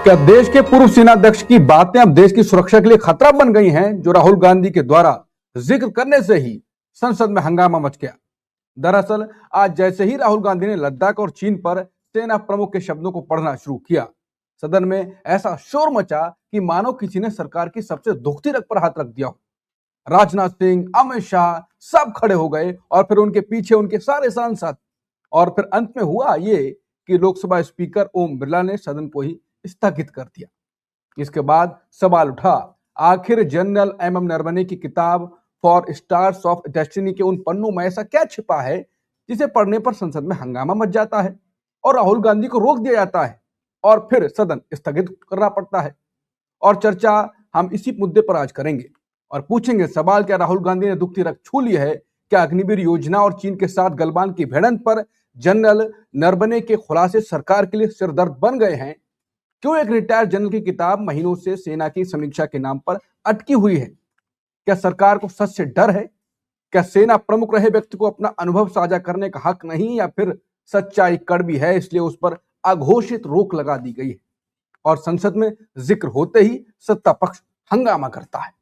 क्या देश के पूर्व सेनाध्यक्ष की बातें अब देश की सुरक्षा के लिए खतरा बन गई हैं, जो राहुल गांधी के द्वारा जिक्र करने से ही संसद में हंगामा मच गया। दरअसल आज जैसे ही राहुल गांधी ने लद्दाख और चीन पर सेना प्रमुख के शब्दों को पढ़ना शुरू किया, सदन में ऐसा शोर मचा कि मानो किसी ने सरकार की सबसे दुखती रग पर हाथ रख दिया हो। राजनाथ सिंह, अमित शाह सब खड़े हो गए और फिर उनके पीछे उनके सारे सांसद। और फिर अंत में हुआ ये कि लोकसभा स्पीकर ओम बिरला ने सदन को ही स्थगित कर दिया। इसके बाद सवाल उठा, आखिर जनरल एम एम नरवणे की किताब फॉर स्टार्स ऑफ डेस्टिनी के उन पन्नों में ऐसा क्या छिपा है जिसे पढ़ने पर संसद में हंगामा मच जाता है और राहुल गांधी को रोक दिया जाता है और फिर सदन स्थगित करना पड़ता है। और चर्चा हम इसी मुद्दे पर आज करेंगे और पूछेंगे सवाल, क्या राहुल गांधी ने दुखती रग छू ली है? क्या अग्निवीर योजना और चीन के साथ गलवान की भिड़ंत पर जनरल नरवणे के खुलासे सरकार के लिए सिरदर्द बन गए हैं? क्यों एक रिटायर्ड जनरल की किताब महीनों से सेना की समीक्षा के नाम पर अटकी हुई है? क्या सरकार को सच से डर है? क्या सेना प्रमुख रहे व्यक्ति को अपना अनुभव साझा करने का हक नहीं, या फिर सच्चाई कड़वी है इसलिए उस पर अघोषित रोक लगा दी गई है और संसद में जिक्र होते ही सत्ता पक्ष हंगामा करता है?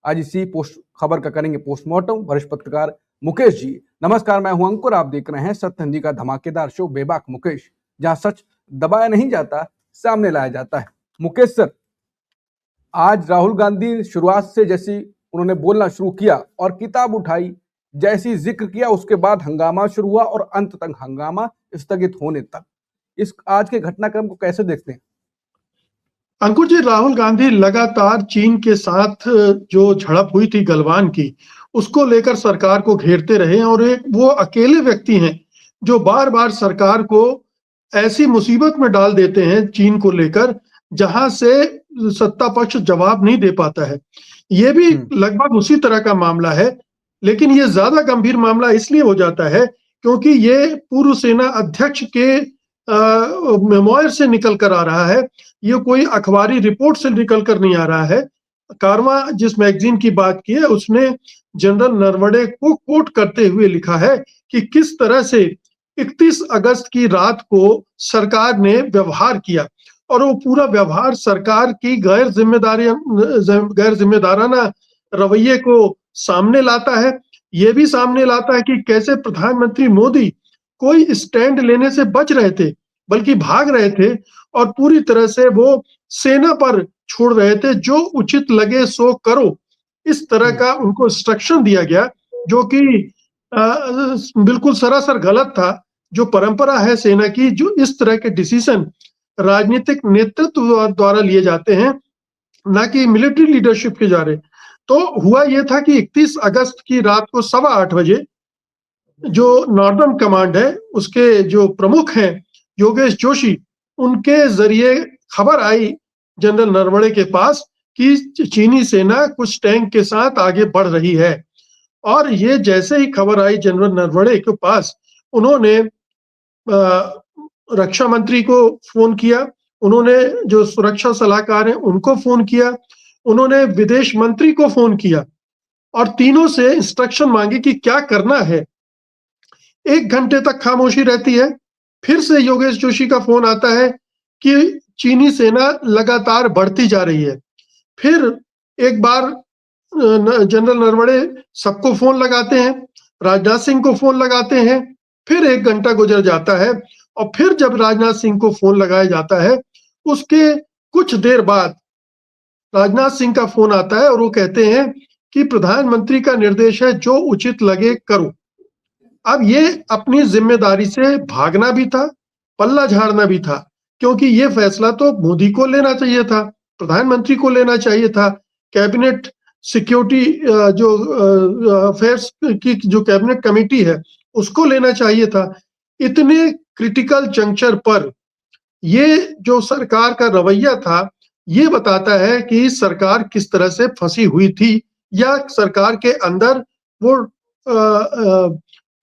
आज इसी खबर का करेंगे पोस्टमार्टम। वरिष्ठ पत्रकार मुकेश जी, नमस्कार। मैं हूं अंकुर, आप देख रहे हैं सत्य हिंदी का धमाकेदार शो बेबाक मुकेश, जहां सच दबाया नहीं जाता, सामने लाया जाता है। मुकेश सर, आज राहुल गांधी शुरुआत से जैसी उन्होंने बोलना शुरू किया और किताब उठाई, जैसी जिक्र किया, उसके बाद हंगामा शुरू हुआ और अंत तक हंगामा स्थगित होने तक, इस आज के घटनाक्रम को कैसे देखते हैं? अंकुर जी, राहुल गांधी लगातार चीन के साथ जो झड़प हुई थी गलवान की, उसको लेकर सरकार को घेरते रहे और एक वो अकेले व्यक्ति हैं जो बार बार सरकार को ऐसी मुसीबत में डाल देते हैं चीन को लेकर, जहां से सत्ता पक्ष जवाब नहीं दे पाता है। ये भी लगभग उसी तरह का मामला है, लेकिन ये ज्यादा गंभीर मामला इसलिए हो जाता है क्योंकि ये पूर्व सेना अध्यक्ष के मेमोयर से निकल कर आ रहा है। ये कोई अखबारी रिपोर्ट से निकल कर नहीं आ रहा है। कारवां जिस मैगजीन की बात की है, उसने जनरल नरवणे को कोट करते हुए लिखा है कि किस तरह से 31 अगस्त की रात को सरकार ने व्यवहार किया, और वो पूरा व्यवहार सरकार की गैर जिम्मेदाराना रवैये को सामने लाता है। ये भी सामने लाता है कि कैसे प्रधानमंत्री मोदी कोई स्टैंड लेने से बच रहे थे, बल्कि भाग रहे थे और पूरी तरह से वो सेना पर छोड़ रहे थे, जो उचित लगे सो करो, इस तरह का उनको इंस्ट्रक्शन दिया गया, जो कि बिल्कुल सरासर गलत था। जो परंपरा है सेना की, जो इस तरह के डिसीजन राजनीतिक नेतृत्व द्वारा लिए जाते हैं, ना कि मिलिट्री लीडरशिप के द्वारा। तो हुआ यह था कि 31 अगस्त की रात को 8:15 बजे जो नॉर्दर्न कमांड है, उसके जो प्रमुख हैं योगेश जोशी, उनके जरिए खबर आई जनरल नरवणे के पास कि चीनी सेना कुछ टैंक के साथ आगे बढ़ रही है। और ये जैसे ही खबर आई जनरल नरवणे के पास, उन्होंने रक्षा मंत्री को फोन किया, उन्होंने जो सुरक्षा सलाहकार हैं उनको फोन किया, उन्होंने विदेश मंत्री को फोन किया और तीनों से इंस्ट्रक्शन मांगी कि क्या करना है। 1 घंटे तक खामोशी रहती है। फिर से योगेश जोशी का फोन आता है कि चीनी सेना लगातार बढ़ती जा रही है। फिर एक बार जनरल नरवणे सबको फोन लगाते हैं, राजनाथ सिंह को फोन लगाते हैं। फिर 1 घंटा गुजर जाता है और फिर जब राजनाथ सिंह को फोन लगाया जाता है, उसके कुछ देर बाद राजनाथ सिंह का फोन आता है और वो कहते हैं कि प्रधानमंत्री का निर्देश है, जो उचित लगे करो। अब ये अपनी जिम्मेदारी से भागना भी था, पल्ला झाड़ना भी था, क्योंकि ये फैसला तो मोदी को लेना चाहिए था, प्रधानमंत्री को लेना चाहिए था। कैबिनेट सिक्योरिटी जो अफेयर्स की जो कैबिनेट कमेटी है, उसको लेना चाहिए था। इतने क्रिटिकल जंक्चर पर ये जो सरकार का रवैया था, ये बताता है कि सरकार किस तरह से फंसी हुई थी, या सरकार के अंदर वो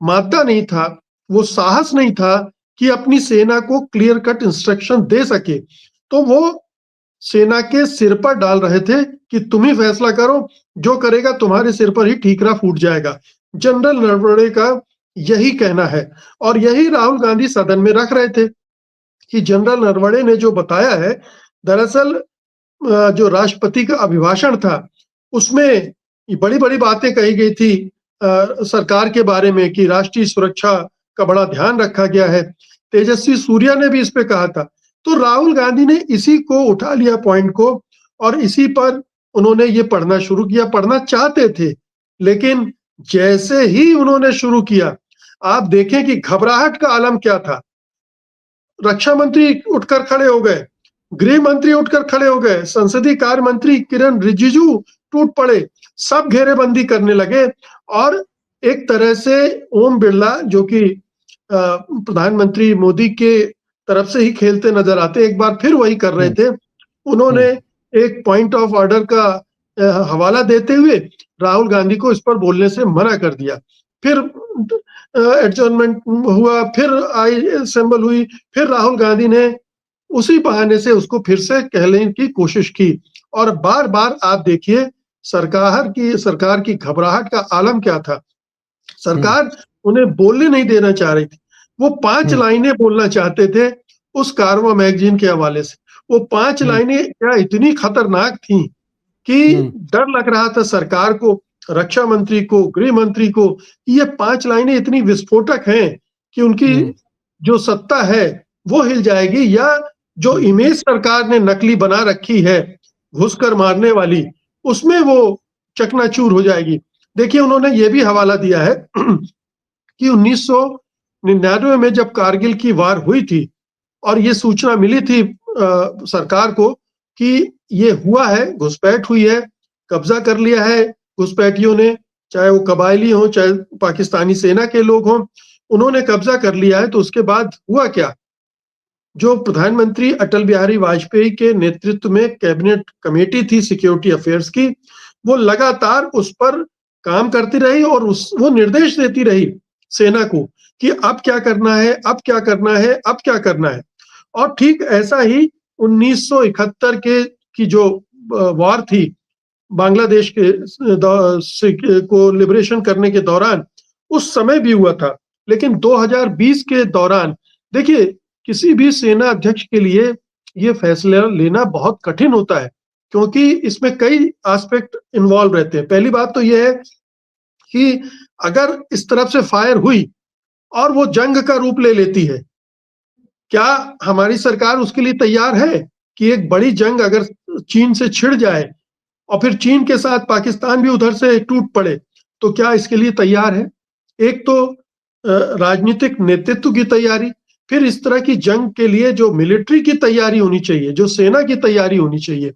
मादा नहीं था, वो साहस नहीं था कि अपनी सेना को क्लियर कट इंस्ट्रक्शन दे सके। तो वो सेना के सिर पर डाल रहे थे कि तुम ही फैसला करो, जो करेगा तुम्हारे सिर पर ही ठीकरा फूट जाएगा। जनरल नरवणे का यही कहना है और यही राहुल गांधी सदन में रख रहे थे कि जनरल नरवणे ने जो बताया है दरअसल जो राष्ट्रपति का अभिभाषण था उसमें बड़ी बड़ी बातें कही गई थी सरकार के बारे में कि राष्ट्रीय सुरक्षा का बड़ा ध्यान रखा गया है। तेजस्वी सूर्या ने भी इस पे कहा था। तो राहुल गांधी ने इसी को उठा लिया पॉइंट को और इसी पर उन्होंने ये पढ़ना शुरू किया। पढ़ना चाहते थे लेकिन जैसे ही उन्होंने शुरू किया आप देखें कि घबराहट का आलम क्या था। रक्षा मंत्री उठकर खड़े हो गए, गृह मंत्री उठकर खड़े हो गए, संसदीय कार्य मंत्री किरण रिजिजू टूट पड़े, सब घेरेबंदी करने लगे और एक तरह से ओम बिरला जो कि प्रधानमंत्री मोदी के तरफ से ही खेलते नजर आते, एक बार फिर वही कर रहे थे। उन्होंने एक पॉइंट ऑफ ऑर्डर का हवाला देते हुए राहुल गांधी को इस पर बोलने से मना कर दिया। फिर एडजर्नमेंट हुआ, फिर आई असेंबल हुई, फिर राहुल गांधी ने उसी बहाने से उसको फिर से कहने की कोशिश की और बार बार आप देखिए सरकार की घबराहट का आलम क्या था। सरकार उन्हें बोलने नहीं देना चाह रही थी। वो 5 लाइनें बोलना चाहते थे उस कारवां मैगजीन के हवाले से। वो 5 लाइनें क्या इतनी खतरनाक थी कि डर लग रहा था सरकार को, रक्षा मंत्री को, गृह मंत्री को। ये 5 लाइनें इतनी विस्फोटक हैं कि उनकी जो सत्ता है वो हिल जाएगी या जो इमेज सरकार ने नकली बना रखी है घुसकर मारने वाली, उसमें वो चकनाचूर हो जाएगी। देखिए उन्होंने ये भी हवाला दिया है कि 1999 में जब कारगिल की वार हुई थी और ये सूचना मिली थी सरकार को कि ये हुआ है, घुसपैठ हुई है, कब्जा कर लिया है घुसपैठियों ने, चाहे वो कबायली हो चाहे पाकिस्तानी सेना के लोग हों, उन्होंने कब्जा कर लिया है। तो उसके बाद हुआ क्या, जो प्रधानमंत्री अटल बिहारी वाजपेयी के नेतृत्व में कैबिनेट कमेटी थी सिक्योरिटी अफेयर्स की, वो लगातार उस पर काम करती रही और वो निर्देश देती रही सेना को कि अब क्या करना है, अब क्या करना है, अब क्या करना है। और ठीक ऐसा ही 1971 की जो वार थी बांग्लादेश को लिबरेशन करने के दौरान, उस समय भी हुआ था। लेकिन 2020 के दौरान देखिए किसी भी सेना अध्यक्ष के लिए ये फैसला लेना बहुत कठिन होता है क्योंकि इसमें कई एस्पेक्ट इन्वॉल्व रहते हैं। पहली बात तो यह है कि अगर इस तरफ से फायर हुई और वो जंग का रूप ले लेती है, क्या हमारी सरकार उसके लिए तैयार है कि एक बड़ी जंग अगर चीन से छिड़ जाए और फिर चीन के साथ पाकिस्तान भी उधर से टूट पड़े, तो क्या इसके लिए तैयार है? एक तो राजनीतिक नेतृत्व की तैयारी, फिर इस तरह की जंग के लिए जो मिलिट्री की तैयारी होनी चाहिए, जो सेना की तैयारी होनी चाहिए,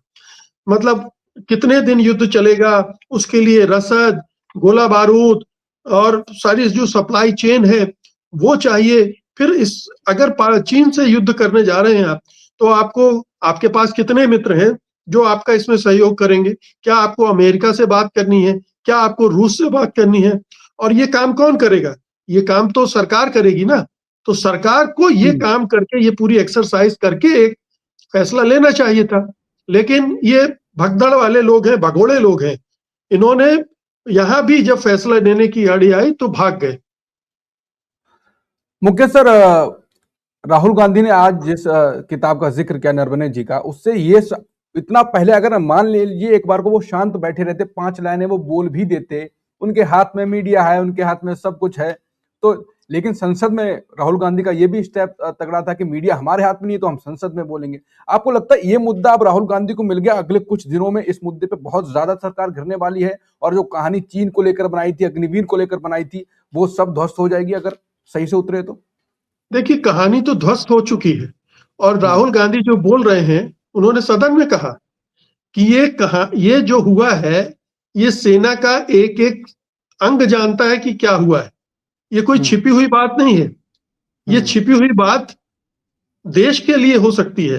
मतलब कितने दिन युद्ध चलेगा, उसके लिए रसद, गोला बारूद और सारी जो सप्लाई चेन है वो चाहिए। फिर इस अगर चीन से युद्ध करने जा रहे हैं आप, तो आपके पास कितने मित्र हैं जो आपका इसमें सहयोग करेंगे? क्या आपको अमेरिका से बात करनी है? क्या आपको रूस से बात करनी है? और ये काम कौन करेगा? ये काम तो सरकार करेगी ना। तो सरकार को ये काम करके, ये पूरी एक्सरसाइज करके एक फैसला लेना चाहिए था। लेकिन ये भगदड़ वाले लोग हैं, भगोड़े लोग हैं, इन्होंने यहां भी जब फैसला लेने की आड़ी आई तो भाग गए। मुकेश सर, राहुल गांधी ने आज जिस किताब का जिक्र किया नरवणे जी का, उससे ये इतना पहले अगर मान लीजिए एक बार को वो शांत बैठे रहते, 5 लाइनें वो बोल भी देते, उनके हाथ में मीडिया है, उनके हाथ में सब कुछ है, तो लेकिन संसद में राहुल गांधी का ये भी स्टेप तगड़ा था कि मीडिया हमारे हाथ में नहीं तो हम संसद में बोलेंगे। आपको लगता है ये मुद्दा अब राहुल गांधी को मिल गया, अगले कुछ दिनों में इस मुद्दे पे बहुत ज्यादा सरकार घिरने वाली है और जो कहानी चीन को लेकर बनाई थी, अग्निवीर को लेकर बनाई थी, वो सब ध्वस्त हो जाएगी अगर सही से उतरे तो? देखिए कहानी तो ध्वस्त हो चुकी है और राहुल गांधी जो बोल रहे हैं, उन्होंने सदन में कहा कि ये जो हुआ है, ये सेना का एक एक अंग जानता है कि क्या हुआ है। ये कोई छिपी हुई बात नहीं है। ये छिपी हुई बात देश के लिए हो सकती है।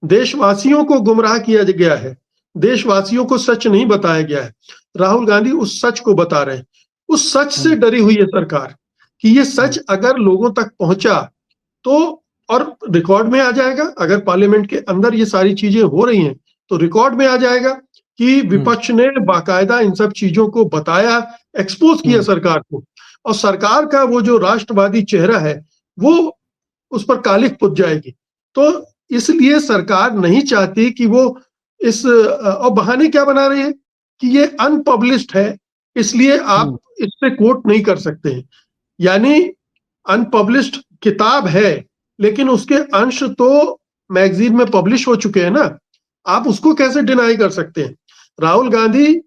देशवासियों को गुमराह किया गया है, देशवासियों को सच नहीं बताया गया है। राहुल गांधी उस सच को बता रहे हैं। उस सच से डरी हुई है सरकार कि ये सच अगर लोगों तक पहुंचा तो और रिकॉर्ड में आ जाएगा। अगर पार्लियामेंट के अंदर ये सारी चीजें हो रही हैं तो रिकॉर्ड में आ जाएगा कि विपक्ष ने बाकायदा इन सब चीजों को बताया, एक्सपोज किया सरकार को, और सरकार का वो जो राष्ट्रवादी चेहरा है वो उस पर कालिख पुत जाएगी। तो इसलिए सरकार नहीं चाहती कि वो और बहाने क्या बना रही है कि ये अनपब्लिश्ड है, इसलिए आप इस पे कोट नहीं कर सकते हैं। यानी अनपब्लिश्ड किताब है, लेकिन उसके अंश तो मैगजीन में पब्लिश हो चुके हैं ना, आप उसको कैसे डिनाई कर सकते हैं? राहुल गांधी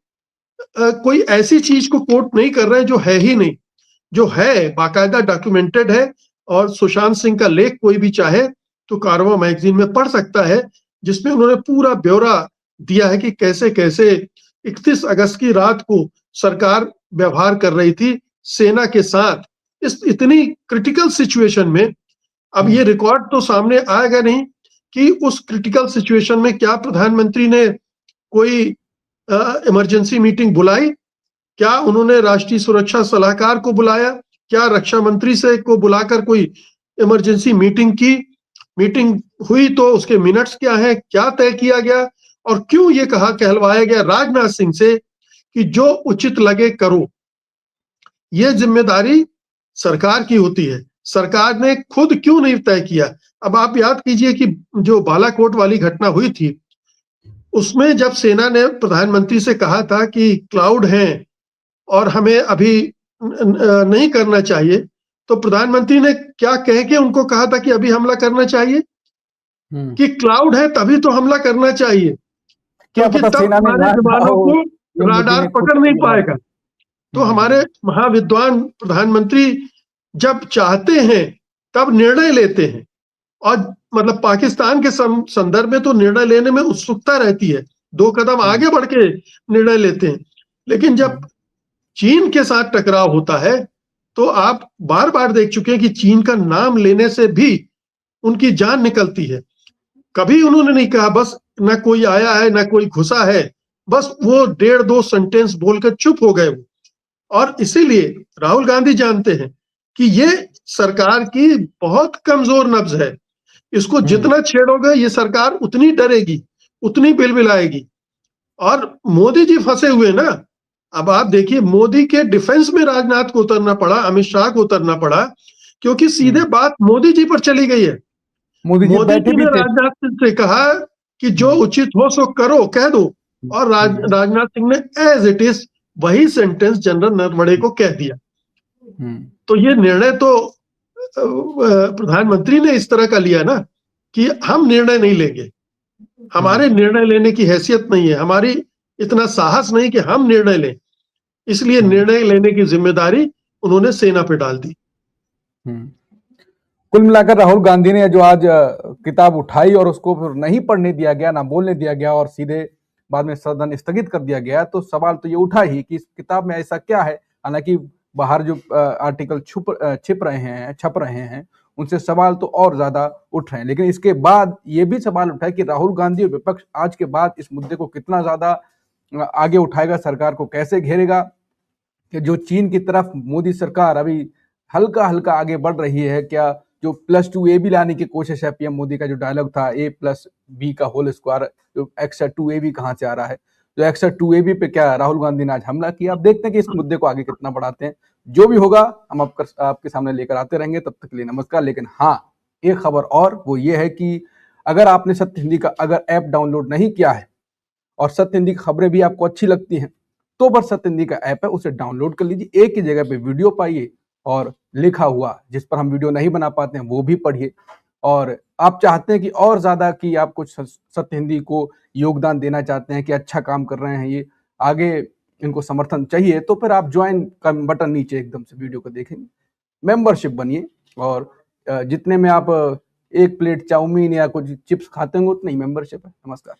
कोई ऐसी चीज को कोट नहीं कर रहे हैं जो है ही नहीं, जो है बाकायदा डॉक्यूमेंटेड है। और सुशांत सिंह का लेख कोई भी चाहे तो कारवां मैगजीन में पढ़ सकता है, जिसमें उन्होंने पूरा ब्यौरा दिया है कि कैसे कैसे 31 अगस्त की रात को सरकार व्यवहार कर रही थी सेना के साथ इस इतनी क्रिटिकल सिचुएशन में। अब ये रिकॉर्ड तो सामने आएगा नहीं कि उस क्रिटिकल सिचुएशन में क्या प्रधानमंत्री ने कोई इमरजेंसी मीटिंग बुलाई, क्या उन्होंने राष्ट्रीय सुरक्षा सलाहकार को बुलाया, क्या रक्षा मंत्री से को बुलाकर कोई इमरजेंसी मीटिंग की, मीटिंग हुई तो उसके मिनट्स क्या हैं, क्या तय किया गया, और क्यों ये कहलवाया गया राजनाथ सिंह से कि जो उचित लगे करो। ये जिम्मेदारी सरकार की होती है, सरकार ने खुद क्यों नहीं तय किया? अब आप याद कीजिए कि जो बालाकोट वाली घटना हुई थी, उसमें जब सेना ने प्रधानमंत्री से कहा था कि क्लाउड हैं और हमें अभी नहीं करना चाहिए, तो प्रधानमंत्री ने क्या कह के उनको कहा था कि अभी हमला करना चाहिए? कि क्लाउड है तभी तो हमला करना चाहिए, क्योंकि तब हमारे विमानों को राडार पकड़ नहीं पाएगा। तो हमारे महाविद्वान प्रधानमंत्री जब चाहते हैं तब निर्णय लेते हैं, और मतलब पाकिस्तान के संदर्भ में तो निर्णय लेने में उत्सुकता रहती है, 2 कदम आगे बढ़ के निर्णय लेते हैं। लेकिन जब चीन के साथ टकराव होता है तो आप बार बार देख चुके हैं कि चीन का नाम लेने से भी उनकी जान निकलती है। कभी उन्होंने नहीं कहा बस ना कोई आया है ना कोई घुसा है, बस वो 1.5-2 सेंटेंस बोलकर चुप हो गए वो। और इसीलिए राहुल गांधी जानते हैं कि ये सरकार की बहुत कमजोर नब्ज है, इसको जितना छेड़ोगे ये सरकार उतनी डरेगी, उतनी बिलबिलाएगी। और मोदी जी फंसे हुए ना। अब आप देखिए, मोदी के डिफेंस में राजनाथ को उतरना पड़ा, अमित शाह को उतरना पड़ा, क्योंकि सीधे बात मोदी जी पर चली गई है। मोदी जी ने राजनाथ सिंह से कहा कि जो उचित हो सो करो, कह दो, और राजनाथ सिंह ने एज इट इज वही सेंटेंस जनरल नरवणे को कह दिया। तो ये निर्णय तो प्रधानमंत्री ने इस तरह का लिया ना कि हम निर्णय नहीं लेंगे, हमारे निर्णय लेने की हैसियत नहीं है, हमारी इतना साहस नहीं कि हम निर्णय लें, इसलिए निर्णय लेने की जिम्मेदारी उन्होंने सेना पे डाल दी। कुल मिलाकर राहुल गांधी ने जो आज किताब उठाई और उसको फिर नहीं पढ़ने दिया गया, ना बोलने दिया गया, और सीधे बाद में सदन स्थगित कर दिया गया, तो सवाल तो ये उठा ही कि इस किताब में ऐसा क्या है। हालांकि बाहर जो आर्टिकल छप रहे हैं उनसे सवाल तो और ज्यादा उठ रहे हैं, लेकिन इसके बाद ये भी सवाल उठा है कि राहुल गांधी और विपक्ष आज के बाद इस मुद्दे को कितना ज्यादा आगे उठाएगा, सरकार को कैसे घेरेगा। कि जो चीन की तरफ मोदी सरकार अभी हल्का हल्का आगे बढ़ रही है, क्या जो +2a भी लाने की कोशिश है, पीएम मोदी का जो डायलॉग था a+b का होल स्क्वायर, जो एक्स्ट्रा 2a कहां से आ रहा है, जो एक्स्ट्रा 2a पे क्या राहुल गांधी ने आज हमला किया। अब देखते हैं कि इस मुद्दे को आगे कितना बढ़ाते हैं। जो भी होगा हम आपके सामने लेकर आते रहेंगे। तब तक के लिए नमस्कार। लेकिन हाँ, एक खबर और, वो ये है कि अगर आपने सत्य हिंदी का अगर ऐप डाउनलोड नहीं किया है और सत्य हिंदी की खबरें भी आपको अच्छी लगती हैं, तो बस सत्य हिंदी का ऐप है, उसे डाउनलोड कर लीजिए। एक ही जगह पे वीडियो पाइए और लिखा हुआ जिस पर हम वीडियो नहीं बना पाते हैं वो भी पढ़िए। और आप चाहते हैं कि और ज्यादा कि आप कुछ सत्य हिंदी को योगदान देना चाहते हैं कि अच्छा काम कर रहे हैं, ये आगे इनको समर्थन चाहिए, तो फिर आप ज्वाइन का बटन नीचे एकदम से वीडियो को देखेंगे, मेंबरशिप बनिए। और जितने में आप 1 प्लेट चाउमीन या कुछ चिप्स खाते होंगे उतनी ही मेंबरशिप है। नमस्कार।